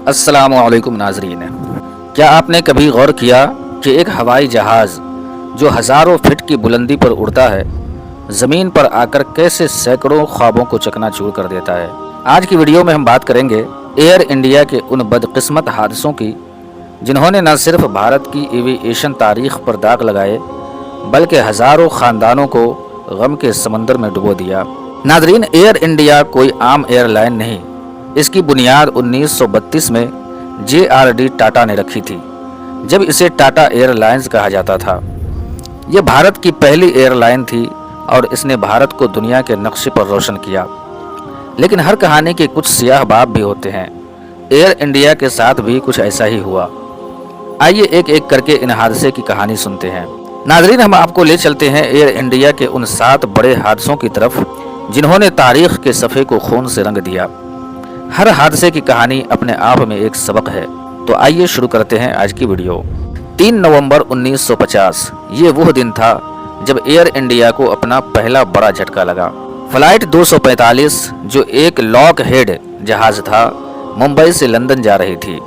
السلام علیکم ناظرین، کیا آپ نے کبھی غور کیا کہ ایک ہوائی جہاز جو ہزاروں فٹ کی بلندی پر اڑتا ہے زمین پر آ کر کیسے سینکڑوں خوابوں کو چکنا چور کر دیتا ہے؟ آج کی ویڈیو میں ہم بات کریں گے ایئر انڈیا کے ان بدقسمت حادثوں کی جنہوں نے نہ صرف بھارت کی ایوی ایشن تاریخ پر داغ لگائے بلکہ ہزاروں خاندانوں کو غم کے سمندر میں ڈبو دیا۔ ناظرین، ایئر انڈیا کوئی عام ایئر لائن نہیں، اس کی بنیاد 1932 میں JRD ٹاٹا نے رکھی تھی، جب اسے ٹاٹا ایئر لائنز کہا جاتا تھا۔ یہ بھارت کی پہلی ایئر لائن تھی اور اس نے بھارت کو دنیا کے نقشے پر روشن کیا۔ لیکن ہر کہانی کے کچھ سیاہ باب بھی ہوتے ہیں۔ ایئر انڈیا کے ساتھ بھی کچھ ایسا ہی ہوا۔ آئیے ایک ایک کر کے ان حادثے کی کہانی سنتے ہیں۔ ناظرین، ہم آپ کو لے چلتے ہیں ایئر انڈیا کے ان 7 بڑے حادثوں کی طرف جنہوں نے تاریخ کے صفحے کو خون سے رنگ دیا۔ ہر حادثے کی کہانی اپنے آپ میں ایک سبق ہے۔ تو آئیے شروع کرتے ہیں آج کی ویڈیو۔ 3 نومبر 1950 یہ وہ دن تھا جب ایئر انڈیا کو اپنا پہلا بڑا جھٹکا لگا۔ فلائٹ 245 جو ایک لاک ہیڈ جہاز تھا ممبئی سے لندن جا رہی تھی،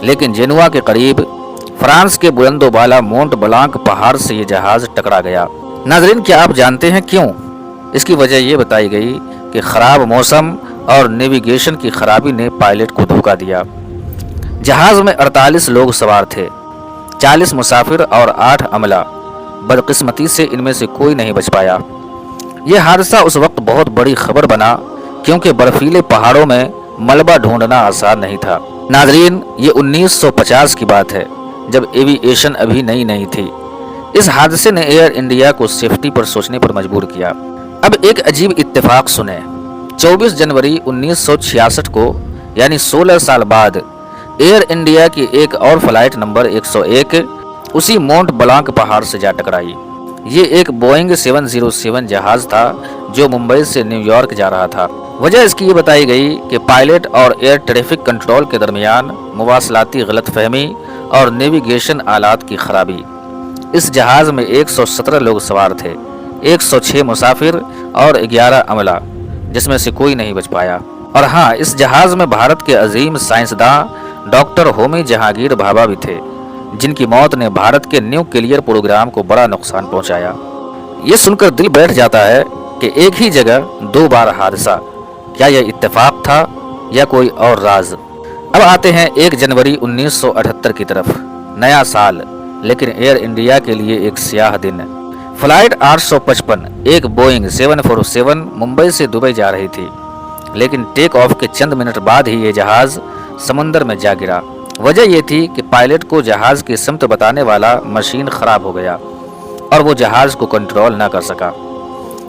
لیکن جنوا کے قریب فرانس کے بلند و بالا مونٹ بلانک پہاڑ سے یہ جہاز ٹکرا گیا۔ ناظرین، کیا آپ جانتے ہیں کیوں؟ اس کی وجہ یہ بتائی گئی کہ خراب موسم اور نیویگیشن کی خرابی نے پائلٹ کو دھوکا دیا۔ جہاز میں 48 لوگ سوار تھے، 40 مسافر اور 8 عملہ۔ بدقسمتی سے ان میں سے کوئی نہیں بچ پایا۔ یہ حادثہ اس وقت بہت بڑی خبر بنا کیونکہ برفیلے پہاڑوں میں ملبہ ڈھونڈنا آسان نہیں تھا۔ ناظرین، یہ 1950 کی بات ہے جب ایوی ایشن ابھی نئی تھی۔ اس حادثے نے ایئر انڈیا کو سیفٹی پر سوچنے پر مجبور کیا۔ اب ایک عجیب اتفاق سنیں۔ 24 جنوری 1966 کو یعنی 16 سال بعد ایئر انڈیا کی ایک اور فلائٹ نمبر 101 اسی مونٹ بلانک پہاڑ سے جا ٹکرائی۔ یہ ایک بوئنگ 707 جہاز تھا جو ممبئی سے نیو یارک جا رہا تھا۔ وجہ اس کی یہ بتائی گئی کہ پائلٹ اور ایئر ٹریفک کنٹرول کے درمیان مواصلاتی غلط فہمی اور نیویگیشن آلات کی خرابی۔ اس جہاز میں 117 لوگ سوار تھے، 106 مسافر اور 11 عملہ، جس میں سے کوئی نہیں بچ پایا۔ اور ہاں، اس جہاز میں بھارت کے عظیم سائنسداں ڈاکٹر ہومی جہانگیر بھابھا بھی تھے، جن کی موت نے بھارت کے نیوکلیئر پروگرام کو بڑا نقصان پہنچایا۔ یہ سن کر دل بیٹھ جاتا ہے کہ ایک ہی جگہ 2 بار حادثہ، کیا یہ اتفاق تھا یا کوئی اور راز؟ اب آتے ہیں 1 جنوری 1978 کی طرف۔ نیا سال، لیکن ایئر انڈیا کے لیے ایک سیاہ دن۔ فلائٹ 855 ایک بوئنگ 747 ممبئی سے دبئی جا رہی تھی، لیکن ٹیک آف کے چند منٹ بعد ہی یہ جہاز سمندر میں جا گرا۔ وجہ یہ تھی کہ پائلٹ کو جہاز کی سمت بتانے والا مشین خراب ہو گیا اور وہ جہاز کو کنٹرول نہ کر سکا۔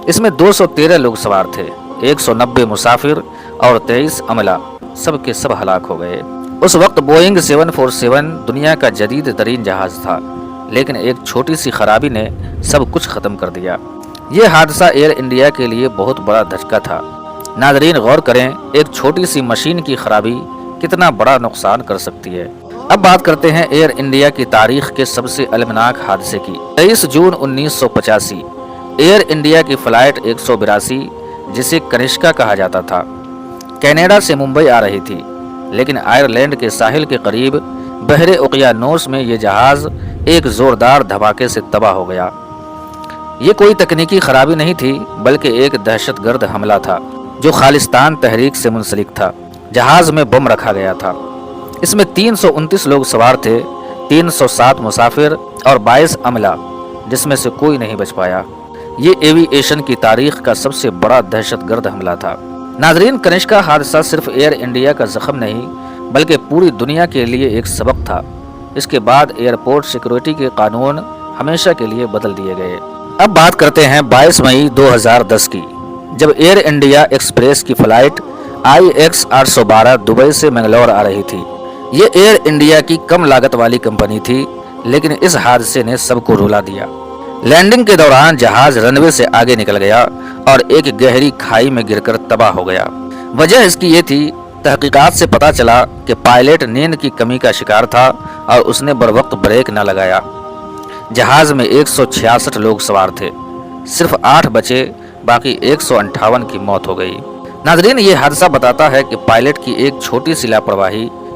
اس میں 213 لوگ سوار تھے، 190 مسافر اور 23 عملہ، سب کے سب ہلاک ہو گئے۔ اس وقت بوئنگ 747 دنیا کا جدید ترین جہاز تھا، لیکن ایک چھوٹی سی خرابی نے سب کچھ ختم کر دیا۔ یہ حادثہ ایئر انڈیا کے لیے بہت بڑا دھچکا تھا۔ ناظرین، غور کریں، ایک چھوٹی سی مشین کی خرابی کتنا بڑا نقصان کر سکتی ہے۔ اب بات کرتے ہیں ایئر انڈیا کی تاریخ کے سب سے المناک حادثے کی۔ 23 جون 1985 ایئر انڈیا کی فلائٹ 182 جسے کنشکا کہا جاتا تھا کینیڈا سے ممبئی آ رہی تھی، لیکن آئرلینڈ کے ساحل کے قریب بحر اوقیانوس میں یہ جہاز ایک زوردار دھماکے سے تباہ ہو گیا۔ یہ کوئی تکنیکی خرابی نہیں تھی بلکہ ایک دہشت گرد حملہ تھا جو خالصتان تحریک سے منسلک تھا۔ جہاز میں بم رکھا گیا تھا۔ اس میں 329 لوگ سوار تھے، 307 مسافر اور 22 عملہ، جس میں سے کوئی نہیں بچ پایا۔ یہ ایوی ایشن کی تاریخ کا سب سے بڑا دہشت گرد حملہ تھا۔ ناظرین، کنشکا حادثہ صرف ایئر انڈیا کا زخم نہیں بلکہ پوری دنیا کے لیے ایک سبق تھا۔ اس کے بعد ایئرپورٹ سیکورٹی کے قانون ہمیشہ کے لیے بدل دیے گئے۔ اب بات کرتے ہیں 22 مئی 2010 کی، جب ایئر انڈیا ایکسپریس کی فلائٹ IX 812 دبئی سے منگلور آ رہی تھی۔ یہ ایئر انڈیا کی کم لاگت والی کمپنی تھی، لیکن اس حادثے نے سب کو رلا دیا۔ لینڈنگ کے دوران جہاز رن وے سے آگے نکل گیا اور ایک گہری کھائی میں گر کر تباہ ہو گیا۔ وجہ اس کی یہ تھی، تحقیقات سے پتہ چلا کہ پائلٹ نیند کی کمی کا شکار تھا اور اس نے بروقت بریک نہ لگایا۔ جہاز میں 166 لوگ سوار تھے، صرف 8 بچے، باقی 158 کی موت ہو گئی۔ ناظرین، یہ حادثہ بتاتا ہے کہ پائلٹ کی ایک چھوٹی سی لاپرواہی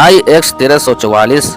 IX 1344